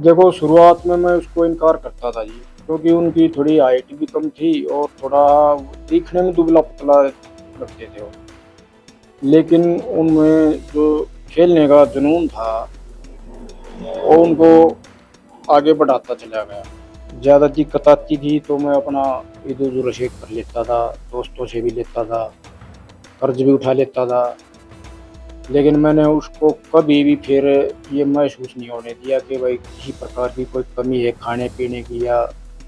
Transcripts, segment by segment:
देखो, शुरुआत में मैं उसको इनकार करता था जी, क्योंकि उनकी थोड़ी हाइट भी कम थी और थोड़ा दिखने में दुबला-पतला लगते थे वो। लेकिन उनमें जो खेलने का जुनून था, वो उनको आगे बढ़ाता चला गया। ज़्यादा दिक्कत आती थी तो मैं अपना इधर-उधर से कर लेता था, दोस्तों से भी लेता था, कर्ज भी उठा लेता था। लेकिन मैंने उसको कभी भी फिर ये महसूस नहीं होने दिया कि भाई किसी प्रकार की कोई कमी है खाने-पीने की या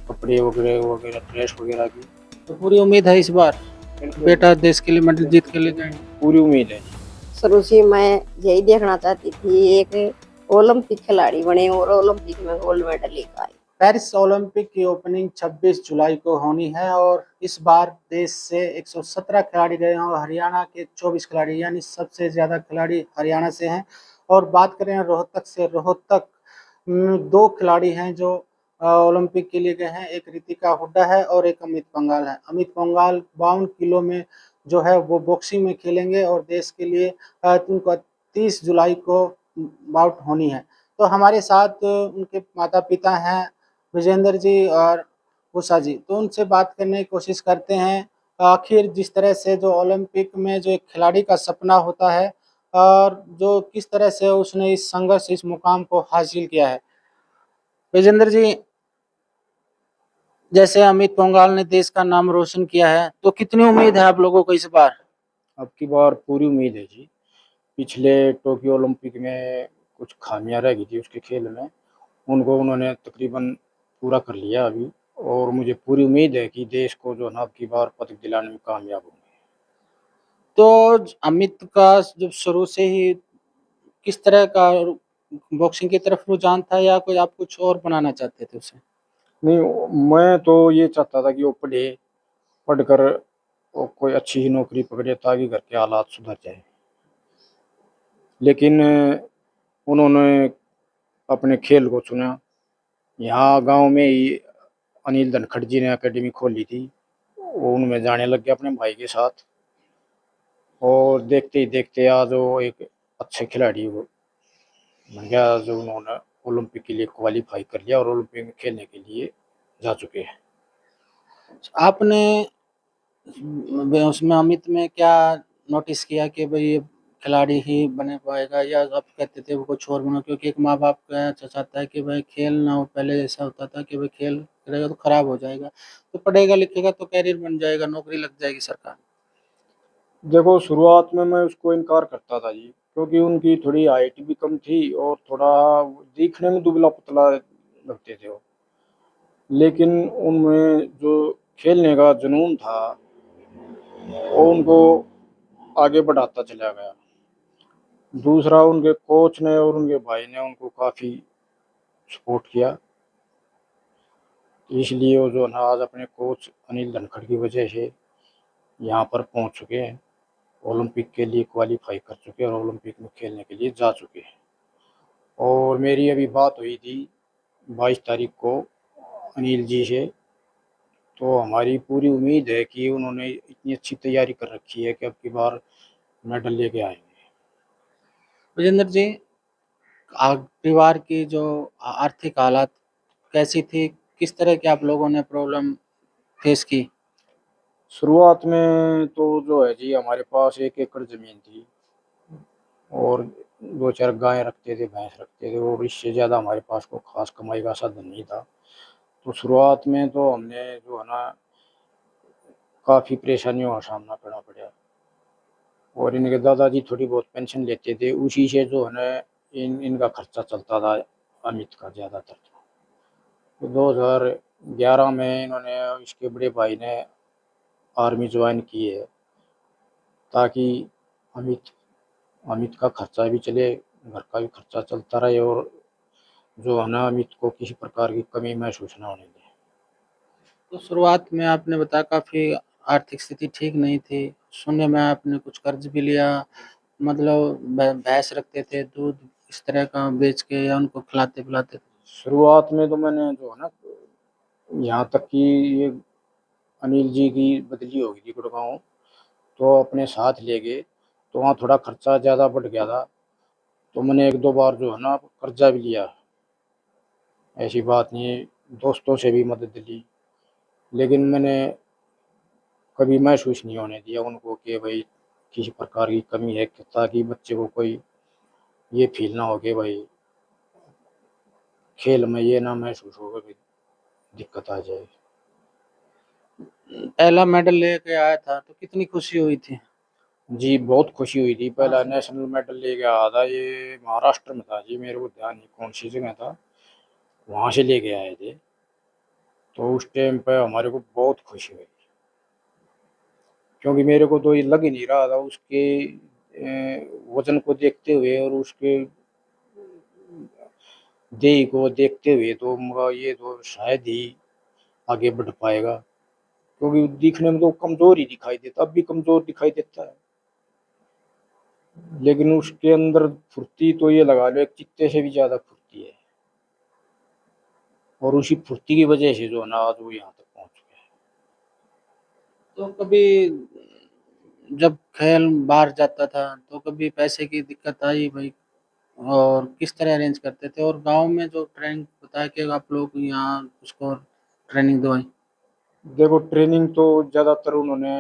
कपड़े वगैरह, ड्रेस वगैरह की। तो पूरी उम्मीद है इस बार बिल्कुल, बेटा देश के लिए मेडल जीत के ले बिल्कुल, जाएंगे। पूरी उम्मीद है जी। शुरू से मैं यही देखना चाहती थी एक ओलंपिक खिलाड़ी बने और ओलंपिक में गोल्ड मेडल लेकर आए। पेरिस ओलंपिक की ओपनिंग 26 जुलाई को होनी है और इस बार देश से 117 खिलाड़ी गए हैं और हरियाणा के 24 खिलाड़ी, यानी सबसे ज्यादा खिलाड़ी हरियाणा से हैं। और बात करें रोहतक से, रोहतक दो खिलाड़ी हैं जो ओलंपिक के लिए गए हैं। एक रितिका हुड्डा है और एक अमित पंघाल है। अमित पंघाल 52 किलो में जो है वो बॉक्सिंग में खेलेंगे और देश के लिए उनको 30 जुलाई को बाउट होनी है। तो हमारे साथ उनके माता पिता हैं, विजेंद्र जी और उषा जी। तो उनसे बात करने की कोशिश करते हैं। आखिर जिस तरह से जो ओलंपिक में जो एक खिलाड़ी का सपना होता है और जो किस तरह से उसने इस संघर्ष, इस मुकाम को हासिल किया है। विजेंद्र जी, जैसे अमित पंघाल ने देश का नाम रोशन किया है, तो कितनी उम्मीद है आप लोगों को इस बार? अब की बार पूरी उम्मीद है जी। पिछले टोक्यो ओलंपिक में कुछ खामियां रह गई थी उसके खेल में, उनको उन्होंने तकरीबन पूरा कर लिया अभी। और मुझे पूरी उम्मीद है कि देश को जो है ना अब की बार पदक दिलाने में कामयाब होंगे। तो अमित का जब शुरू से ही किस तरह का बॉक्सिंग की तरफ रुझान था या कोई आप कुछ और बनाना चाहते थे उसे? नहीं, मैं तो ये चाहता था कि वो पढ़े, पढ़कर वो कोई अच्छी ही नौकरी पकड़े ताकि घर के हालात सुधर जाए। लेकिन उन्होंने अपने खेल को चुना। यहाँ गांव में ही अनिल धनखड़ जी ने एकेडमी खोली थी। वो उनमें जाने लग गया अपने भाई के साथ और देखते ही देखते आज वो एक अच्छे खिलाड़ी बन गया, जो उन्होंने ओलंपिक के लिए क्वालिफाई कर लिया और ओलंपिक में खेलने के लिए जा चुके हैं। आपने उसमें अमित में क्या नोटिस किया कि भाई ये खिलाड़ी ही बने पाएगा, या आप कहते थे वो कुछ और बनो? क्योंकि एक माँ बाप का चाहता है कि भाई खेल ना हो। पहले ऐसा होता था कि भाई खेल करेगा तो खराब हो जाएगा, तो पढ़ेगा लिखेगा तो कैरियर बन जाएगा, नौकरी लग जाएगी सरकार। देखो, शुरुआत में मैं उसको इनकार करता था जी, क्योंकि उनकी थोड़ी हाइट भी कम थी और थोड़ा दिखने में दुबला-पतला लगते थे वो। लेकिन उनमें जो खेलने का जुनून था, वो उनको आगे बढ़ाता चला गया। दूसरा, उनके कोच ने और उनके भाई ने उनको काफ़ी सपोर्ट किया। इसलिए वो जो है ना आज अपने कोच अनिल धनखड़ की वजह से यहाँ पर पहुँच चुके हैं। ओलंपिक के लिए क्वालीफाई कर चुके हैं और ओलंपिक में खेलने के लिए जा चुके हैं। और मेरी अभी बात हुई थी 22 तारीख को अनिल जी से, तो हमारी पूरी उम्मीद है कि उन्होंने इतनी अच्छी तैयारी कर रखी है कि अब की बार मेडल लेके आएंगे। विजेंद्र जी, परिवार की जो आर्थिक हालात कैसी थी? किस तरह की आप लोगों ने प्रॉब्लम फेस की? शुरुआत में तो जो है जी, हमारे पास 1 एकड़ ज़मीन थी और 2-4 गाय रखते थे, भैंस रखते थे और इससे ज़्यादा हमारे पास कोई ख़ास कमाई का साधन नहीं था। तो शुरुआत में तो हमने जो है ना काफ़ी परेशानियों का सामना करना पड़ा। और इनके दादाजी थोड़ी बहुत पेंशन लेते थे, उसी से जो है ना इनका खर्चा चलता था, अमित का ज़्यादातर। तो 2011 में इन्होंने, इसके बड़े भाई ने आर्मी ज्वाइन की है ताकि अमित अमित का खर्चा भी चले, घर का भी खर्चा चलता रहे और जो है ना अमित को किसी प्रकार की कमी महसूस ना होने दें। तो शुरुआत में आपने बताया काफ़ी आर्थिक स्थिति ठीक नहीं थी। सुनने में आपने कुछ कर्ज भी लिया, मतलब भैंस रखते थे, दूध इस तरह का बेच के या उनको खिलाते-पिलाते थे? शुरुआत में तो मैंने जो है ना, यहाँ तक कि ये अनिल जी की बदली हो गई थी गुड़गाँव, तो अपने साथ ले गए, तो वहाँ थोड़ा खर्चा ज़्यादा बढ़ गया था, तो मैंने 1-2 बार जो है ना कर्जा भी लिया। ऐसी बात नहीं है, दोस्तों से भी मदद ली, लेकिन मैंने कभी महसूस नहीं होने दिया उनको कि भाई किसी प्रकार की कमी है, ताकि बच्चे को कोई ये फील ना हो कि भाई खेल में ये ना महसूस हो कि दिक्कत आ जाए। पहला मेडल लेके आया था तो कितनी खुशी हुई थी? जी, बहुत खुशी हुई थी। पहला नेशनल मेडल लेके आया था, ये महाराष्ट्र में था जी, मेरे को ध्यान नहीं कौन सी जगह था, वहाँ से लेके आए थे। तो उस टाइम पे हमारे को बहुत खुशी हुई, क्योंकि मेरे को तो ये लग ही नहीं रहा था उसके वजन को देखते हुए और उसके देह को देखते हुए, तो मगा ये तो शायद ही आगे बढ़ पाएगा, क्योंकि दिखने में तो कमजोर ही दिखाई देता, अब भी कमजोर दिखाई देता है, लेकिन उसके अंदर फुर्ती तो ये लगा लो एक चित्ते से भी ज्यादा फुर्ती है, और उसी फुर्ती की वजह से जो है ना आज वो यहाँ तक पहुंच गया है। तो कभी जब खेल बाहर जाता था तो कभी पैसे की दिक्कत आई भाई, और किस तरह अरेंज करते थे? और गांव में जो ट्रेनिंग बताया कि आप लोग यहाँ उसको ट्रेनिंग दवाई। देखो, ट्रेनिंग तो ज्यादातर उन्होंने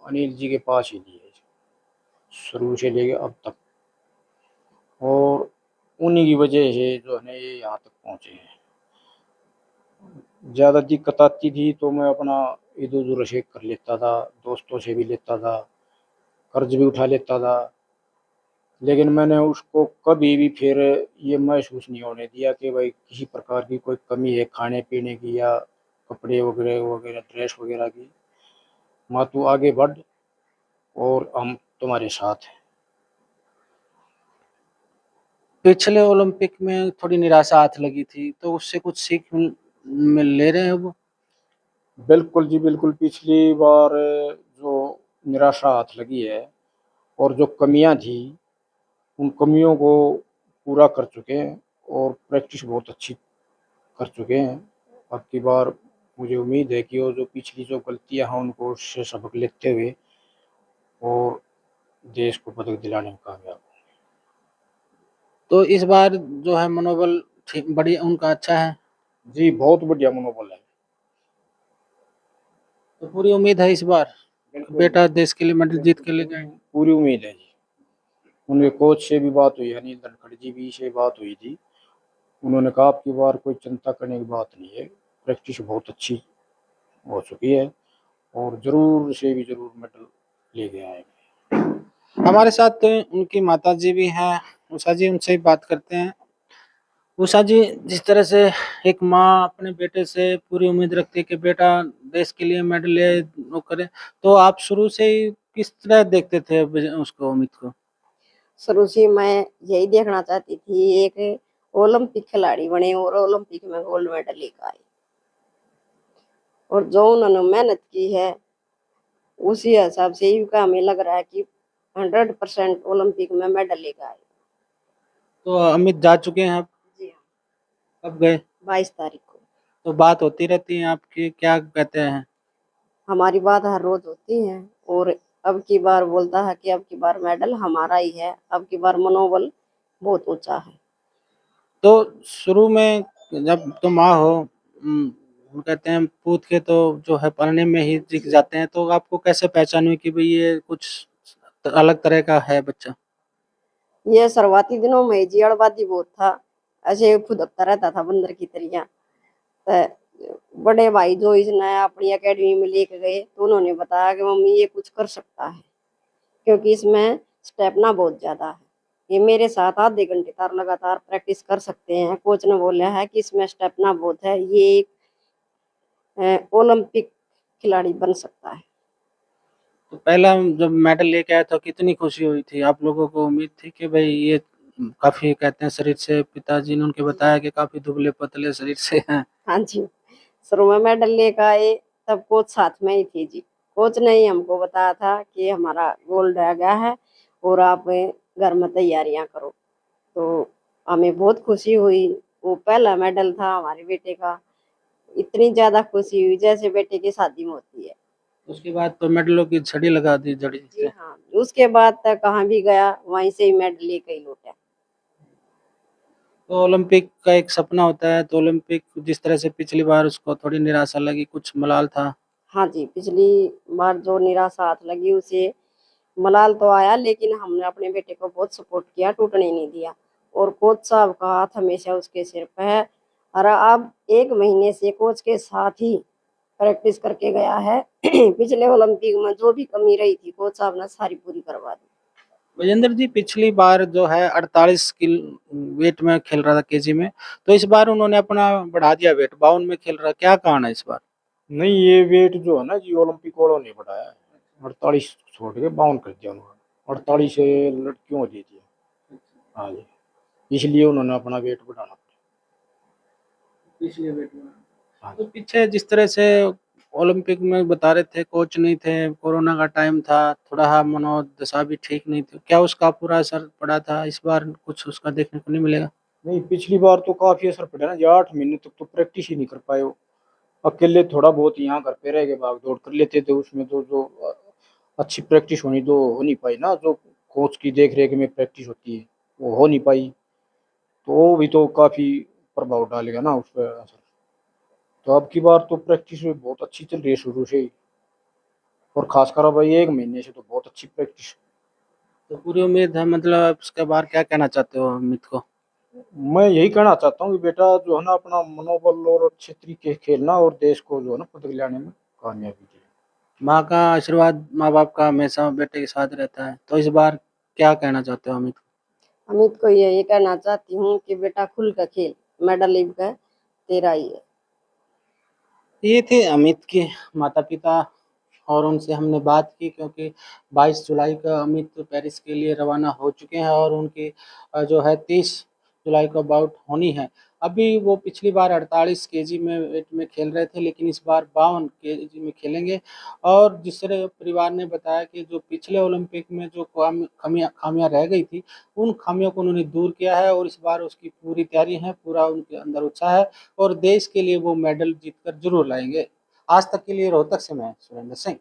अनिल जी के पास ही ली है, शुरू से लेके अब तक, और उन्हीं की वजह से जो है ना ये यहाँ तक पहुंचे हैं। ज़्यादा दिक्कत आती थी तो मैं अपना इधर उधर से कर लेता था, दोस्तों से भी लेता था, कर्ज भी उठा लेता था, लेकिन मैंने उसको कभी भी फिर ये महसूस नहीं होने दिया कि भाई किसी प्रकार की कोई कमी है खाने पीने की या कपड़े वगैरह वगैरह ड्रेस वगैरह की। माँ तू आगे बढ़ और हम तुम्हारे साथ हैं। पिछले ओलंपिक में थोड़ी निराशा हाथ लगी थी, तो उससे कुछ सीख मिल ले रहे हैं वो? बिल्कुल जी बिल्कुल, पिछली बार जो निराशा हाथ लगी है और जो कमियां थी उन कमियों को पूरा कर चुके हैं और प्रैक्टिस बहुत अच्छी कर चुके हैं। अब की बार मुझे उम्मीद है कि वो जो पिछली जो गलतियां हैं उनको उससे सबक लेते हुए और देश को पदक दिलाने में कामयाब। तो इस बार जो है मनोबल ठीक बढ़िया उनका अच्छा है? जी, बहुत बढ़िया मनोबल है। तो पूरी उम्मीद है इस बार बेटा देश के लिए मेडल जीत के लेके आएंगे? पूरी उम्मीद है जी। उनके कोच से भी बात हुई, अनिल धनखड़ जी भी से बात हुई थी, उन्होंने कहा आपकी बार कोई चिंता करने की बात नहीं है, प्रैक्टिस बहुत अच्छी हो चुकी है और जरूर से भी जरूर मेडल लेके आएंगे। हमारे साथ तो उनकी माता जी भी हैं, उषा जी, उनसे ही बात करते हैं। उषा जी, जिस तरह से एक माँ अपने बेटे से पूरी उम्मीद रखती है कि बेटा देश के लिए मेडल ले वो करे, तो आप शुरू से ही किस तरह देखते थे उसको, उम्मीद को? शुरू से मैं यही देखना चाहती थी एक ओलंपिक खिलाड़ी बने और ओलंपिक में गोल्ड मेडल लेकर आए, और जो उन्होंने मेहनत की है उसी हिसाब से ही का हमें लग रहा है कि 100% ओलंपिक में मेडल लेकर आए। तो अमित जा चुके हैं आप? जी हाँ, कब गए? 22 तारीख को। तो बात होती रहती है आपकी, क्या कहते हैं? हमारी बात हर रोज होती है, और अब की बार बोलता है कि अब की बार मेडल हमारा ही है, अब की बार मनोबल बहुत ऊंचा है। तो शुरू में जब तुम माँ हो, वो कहते हैं पूत के तो जो है पढ़ने में ही दिख जाते हैं, तो आपको कैसे पहचान हुई कि भाई ये कुछ अलग तरह का है बच्चा? ये शुरुआती दिनों में जियाड़बाजी बहुत था, ऐसे फुदकता रहता था बंदर की तरह। तो बड़े भाई जो इसने अपनी एकेडमी में लेके गए तो उन्होंने बताया कि मम्मी ये कुछ कर सकता है, क्योंकि इसमें स्टेपना बहुत ज्यादा है। ये मेरे साथ आधे घंटे तक लगातार प्रैक्टिस कर सकते हैं। कोच ने बोला है कि इसमें स्टेपना बहुत है, ये एक ओलंपिक खिलाड़ी बन सकता है। तो पहला जब मेडल लेके आया था कितनी खुशी हुई थी? आप लोगों को उम्मीद थी कि भाई ये काफी, कहते हैं शरीर से, पिताजी ने उनके बताया कि काफी दुबले पतले शरीर से हैं? हाँ जी, शुरू में मेडल लेकर आए तब कोच साथ में ही थी जी। कोच ने ही हमको बताया था कि हमारा गोल्ड आ गया है और आप घर में तैयारियां करो। तो हमें बहुत खुशी हुई, वो पहला मेडल था हमारे बेटे का। इतनी ज्यादा खुशी हुई जैसे बेटे की शादी में होती है। उसके बाद तो मेडलों की झड़ी लगा दी जड़ी जी से। हाँ, उसके बाद तक कहाँ भी गया वहीं से ही मेडल लेकर ही लौटा। तो ओलंपिक का एक सपना होता है, तो ओलंपिक जिस तरह से पिछली बार उसको थोड़ी निराशा लगी, कुछ मलाल था। हाँ जी, पिछली बार जो निराशा हाथ लगी उसे मलाल तो आया, लेकिन हमने अपने बेटे को बहुत सपोर्ट किया, टूटने ही नहीं दिया। और कोच साहब का हाथ हमेशा उसके सिर पे है। और अब 1 महीने से कोच के साथ ही प्रैक्टिस करके गया है। पिछले ओलंपिक में जो भी कमी रही थी कोच साहब ने सारी पूरी करवा दी। विजेंद्र जी, पिछली बार जो है 48 किलो वेट में खेल रहा था, केजी में, तो इस बार उन्होंने अपना बढ़ा दिया, वेट 52 में खेल रहा, क्या कारण है इस बार? नहीं, ये वेट जो है ना जी, ओलंपिक वालों ने बढ़ाया है। 48 छोड़ के 52 कर दिया उन्होंने। 48 से लड़कियों को दे दिया। हाँ जी, इसलिए उन्होंने अपना वेट बढ़ाना पड़ा। पिछले वेट में हाँ तो पीछे जिस तरह से ओलंपिक में बता रहे थे, कोच नहीं थे, कोरोना का टाइम था, थोड़ा मनोदशा भी ठीक नहीं थी, क्या उसका पूरा असर पड़ा था? इस बार कुछ उसका देखने को नहीं मिलेगा? नहीं, पिछली बार तो काफी असर पड़ा ना जी। 8 महीने तक तो प्रैक्टिस ही नहीं कर पाए वो। अकेले थोड़ा बहुत यहाँ घर पे रह के भाग दौड़ कर लेते थे, उसमें तो जो अच्छी प्रैक्टिस होनी तो हो नहीं पाई ना, जो कोच की देख रेख में प्रैक्टिस होती है वो हो नहीं पाई। तो वो भी तो काफी प्रभाव डालेगा ना उस पर असर। तो अब की बार तो प्रैक्टिस में बहुत अच्छी चल रही है शुरू से ही। और खासकर अब 1 महीने से तो बहुत अच्छी प्रैक्टिस। तो पूरी उम्मीद है, मतलब आप उसके बारे क्या कहना चाहते हो अमित को? मैं यही कहना चाहता हूँ कि बेटा जो है ना, अपना मनोबल और अच्छे तरीके से खेलना और देश को जो है ना पदक लाने में कामयाबी दी। माँ का आशीर्वाद, माँ बाप का हमेशा बेटे के साथ रहता है, तो इस बार क्या कहना चाहते हो अमित? अमित को यही कहना चाहती हूँ कि बेटा खुल कर खेल, मेडल लेकर तेरा ही है। ये थे अमित के माता पिता, और उनसे हमने बात की, क्योंकि 22 जुलाई का अमित पेरिस के लिए रवाना हो चुके हैं, और उनकी जो है 30 जुलाई को बाउट होनी है। अभी वो पिछली बार 48 केजी में वेट में खेल रहे थे, लेकिन इस बार 52 केजी में खेलेंगे। और जिस तरह परिवार ने बताया कि जो पिछले ओलंपिक में जो खामियां रह गई थी, उन खामियों को उन्होंने दूर किया है, और इस बार उसकी पूरी तैयारी है, पूरा उनके अंदर उत्साह है, और देश के लिए वो मेडल जीतकर जरूर लाएंगे। आज तक के लिए रोहतक से मैं सुरेंद्र सिंह।